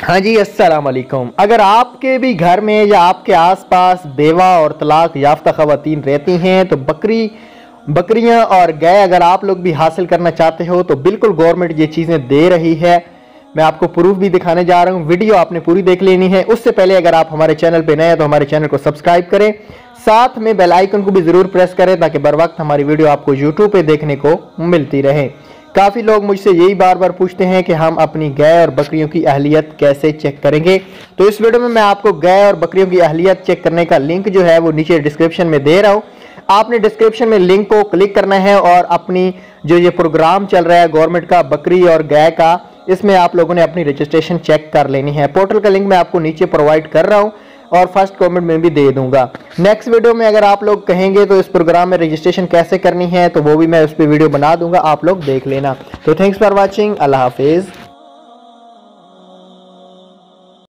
हाँ जी, अस्सलाम वालेकुम। अगर आपके भी घर में या आपके आसपास बेवा और तलाक याफ्ता ख़वातीन रहती हैं तो बकरियां और गाय अगर आप लोग भी हासिल करना चाहते हो तो बिल्कुल गवर्नमेंट ये चीज़ें दे रही है। मैं आपको प्रूफ भी दिखाने जा रहा हूँ, वीडियो आपने पूरी देख लेनी है। उससे पहले अगर आप हमारे चैनल पे नए हैं तो हमारे चैनल को सब्सक्राइब करें, साथ में बेल आइकन को भी ज़रूर प्रेस करें ताकि बर वक्त हमारी वीडियो आपको यूट्यूब पे देखने को मिलती रहे। काफ़ी लोग मुझसे यही बार बार पूछते हैं कि हम अपनी गाय और बकरियों की अहलियत कैसे चेक करेंगे। तो इस वीडियो में मैं आपको गाय और बकरियों की अहलियत चेक करने का लिंक जो है वो नीचे डिस्क्रिप्शन में दे रहा हूँ। आपने डिस्क्रिप्शन में लिंक को क्लिक करना है और अपनी जो ये प्रोग्राम चल रहा है गवर्नमेंट का बकरी और गाय का, इसमें आप लोगों ने अपनी रजिस्ट्रेशन चेक कर लेनी है। पोर्टल का लिंक मैं आपको नीचे प्रोवाइड कर रहा हूँ और फर्स्ट कमेंट में भी दे दूंगा। नेक्स्ट वीडियो में अगर आप लोग कहेंगे तो इस प्रोग्राम में रजिस्ट्रेशन कैसे करनी है तो वो भी मैं उस पर वीडियो बना दूंगा, आप लोग देख लेना। तो थैंक्स फॉर वॉचिंग, अल्लाह हाफिज़।